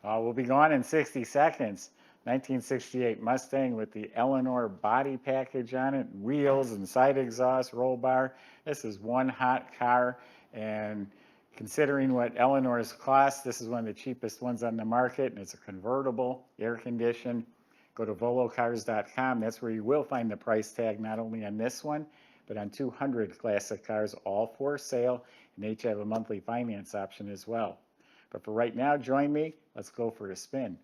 We'll be gone in 60 seconds. 1968 Mustang with the Eleanor body package on it, wheels and side exhaust, roll bar. This is one hot car, and considering what Eleanor's cost, this is one of the cheapest ones on the market, and it's a convertible, air conditioned. Go to volocars.com. That's where you will find the price tag, not only on this one, but on 200 classic cars, all for sale, and they each have a monthly finance option as well. But for right now, join me. Let's go for a spin.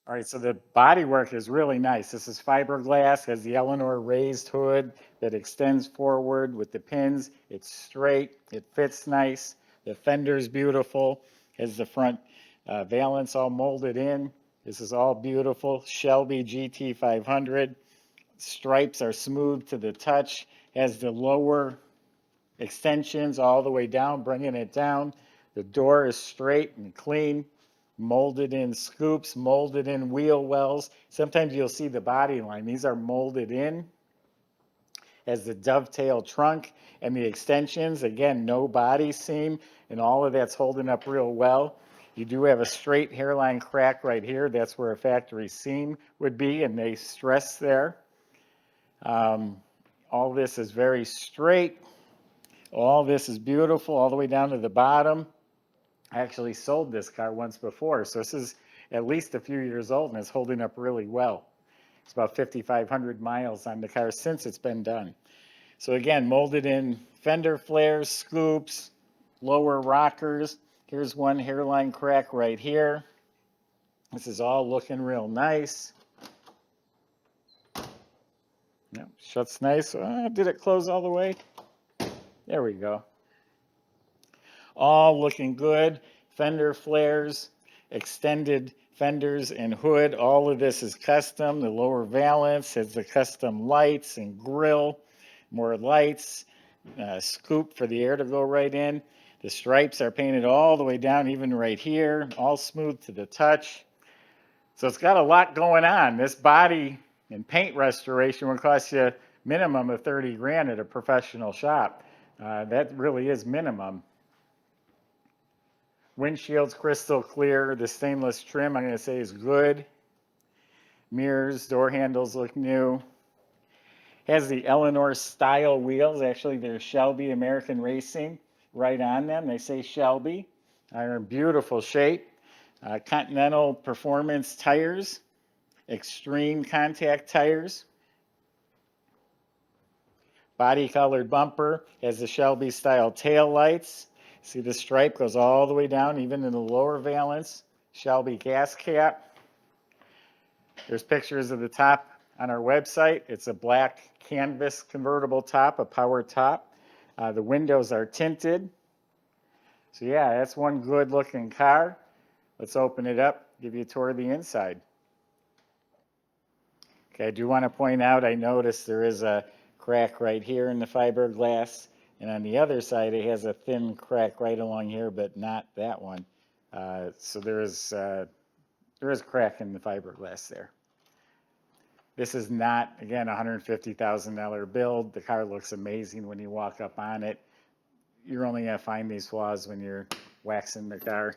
All right, so the bodywork is really nice. This is fiberglass, has the Eleanor raised hood that extends forward with the pins. It's straight, it fits nice. The fender's beautiful, has the front valance all molded in. This is all beautiful. Shelby GT 500. Stripes are smooth to the touch, has the lower extensions all the way down, bringing it down. The door is straight and clean, molded in scoops, molded in wheel wells. Sometimes you'll see the body line. These are molded in as the dovetail trunk and the extensions. Again, no body seam, and all of that's holding up real well. You do have a straight hairline crack right here. That's where a factory seam would be, and they stress there. All this is very straight. All this is beautiful all the way down to the bottom. I actually sold this car once before, so this is at least a few years old and it's holding up really well. It's about 5,500 miles on the car since it's been done. So again, molded in fender flares, scoops, lower rockers. Here's one hairline crack right here. This is all looking real nice. Yep, shuts nice. Did it close all the way? There we go. All looking good. Fender flares, extended fenders and hood. All of this is custom. The lower valance has the custom lights and grill, more lights, scoop for the air to go right in. The stripes are painted all the way down, even right here, all smooth to the touch. So it's got a lot going on. This body and paint restoration will cost you a minimum of 30 grand at a professional shop. That really is minimum. Windshield's crystal clear. The stainless trim, I'm going to say, is good. Mirrors, door handles look new. Has the Eleanor style wheels. Actually, they're Shelby American Racing right on them. They say Shelby. They're in beautiful shape. Continental Performance tires. Extreme contact tires. Body colored bumper. Has the Shelby style tail lights. See the stripe goes all the way down, even in the lower valance. Shelby gas cap. There's pictures of the top on our website. It's a black canvas convertible top, a power top. The windows are tinted. So yeah, that's one good looking car. Let's open it up, give you a tour of the inside. Okay, I do want to point out, I noticed there is a crack right here in the fiberglass. And on the other side, it has a thin crack right along here, but not that one. So there is crack in the fiberglass there. This is not, again, a $150,000 build. The car looks amazing when you walk up on it. You're only going to find these flaws when you're waxing the car.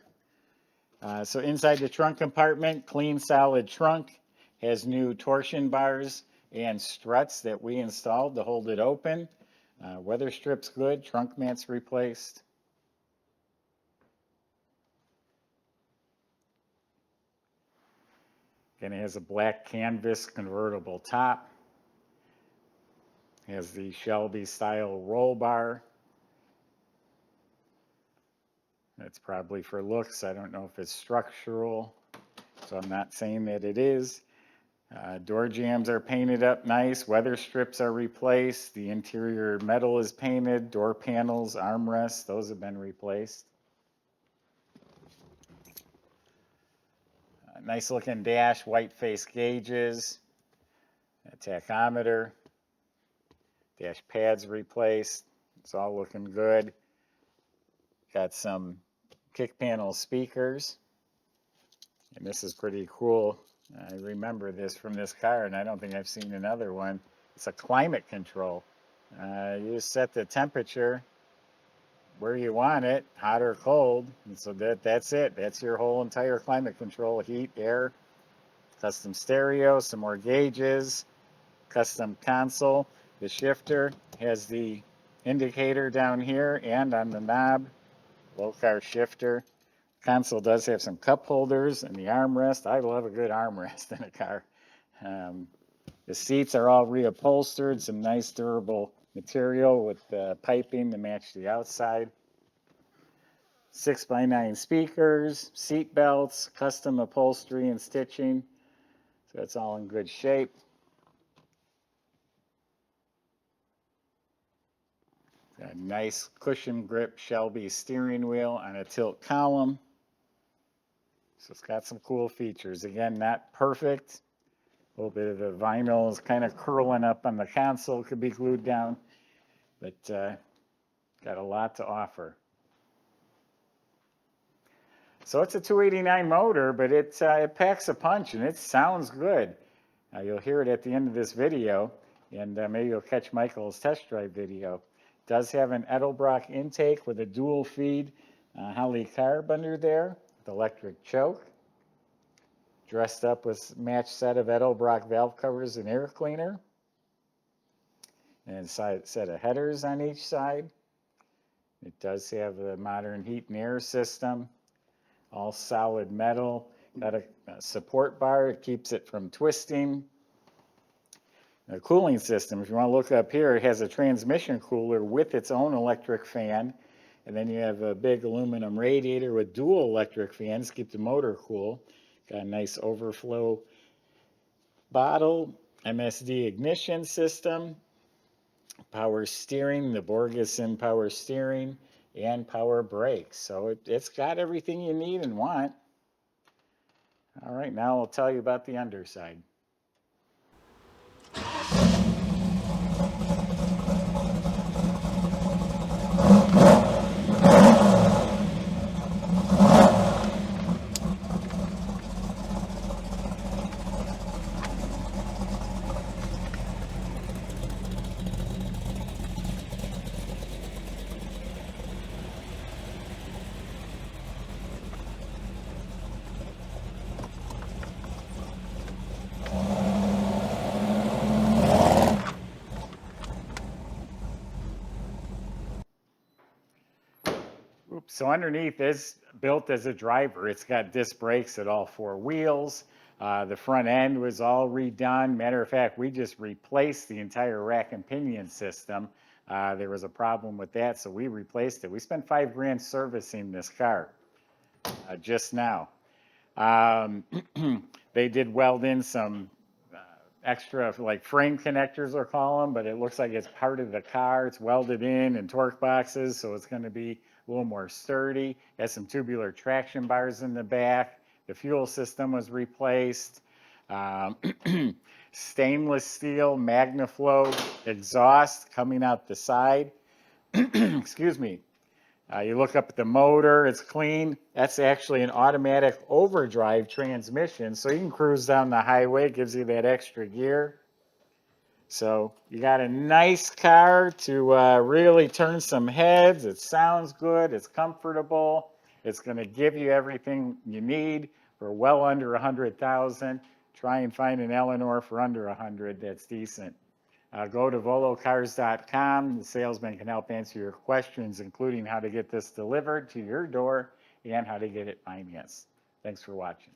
So inside the trunk compartment, clean, solid trunk. Has new torsion bars and struts that we installed to hold it open. Weatherstrips good, trunk mats replaced. Again, it has a black canvas convertible top. It has the Shelby style roll bar. That's probably for looks. I don't know if it's structural, so I'm not saying that it is. Door jambs are painted up nice. Weather strips are replaced. The interior metal is painted. Door panels, armrests, those have been replaced. Nice looking dash, white face gauges, a tachometer, dash pads replaced. It's all looking good. Got some kick panel speakers, and this is pretty cool. I remember this from this car, and I don't think I've seen another one. It's a climate control. You just set the temperature, where you want it, hot or cold. And so that's it. That's your whole entire climate control, heat, air, custom stereo, some more gauges, custom console. The shifter has the indicator down here and on the knob, low car shifter. Console does have some cup holders and the armrest. I love a good armrest in a car. Um, the seats are all reupholstered, some nice durable material with piping to match the outside. 6x9 speakers, seat belts, custom upholstery and stitching. So it's all in good shape. Got a nice cushion grip Shelby steering wheel on a tilt column. So it's got some cool features. Again, not perfect. A little bit of the vinyl is kind of curling up on the console, could be glued down, but got a lot to offer. So it's a 289 motor, but it packs a punch and it sounds good. You'll hear it at the end of this video, and maybe you'll catch Michael's test drive video. It does have an Edelbrock intake with a dual feed Holley carb under there with electric choke. Dressed up with matched set of Edelbrock valve covers and air cleaner. And a set of headers on each side. It does have the modern heat and air system. All solid metal. Got a support bar. It keeps it from twisting. The cooling system, if you want to look up here, it has a transmission cooler with its own electric fan. And then you have a big aluminum radiator with dual electric fans to keep the motor cool. Got a nice overflow bottle, MSD ignition system, power steering, the Borgeson power steering, and power brakes. So it's got everything you need and want. All right, now I'll tell you about the underside. So underneath is built as a driver. It's got disc brakes at all four wheels. The front end was all redone. Matter of fact, we just replaced the entire rack and pinion system. There was a problem with that, so we replaced it. We spent $5 grand servicing this car just now. They did weld in some extra like frame connectors, they'll call them, but it looks like it's part of the car. It's welded in and torque boxes, so it's going to be a little more sturdy. It has some tubular traction bars in the back. The fuel system was replaced. Stainless steel MagnaFlow exhaust coming out the side. Excuse me. You look up at the motor, it's clean. That's actually an automatic overdrive transmission, so you can cruise down the highway. It gives you that extra gear. So you got a nice car to really turn some heads. It sounds good. It's comfortable. It's going to give you everything you need for well under $100,000. Try and find an Eleanor for under $100 that's decent. Go to volocars.com. The salesman can help answer your questions, including how to get this delivered to your door and how to get it financed. Thanks for watching.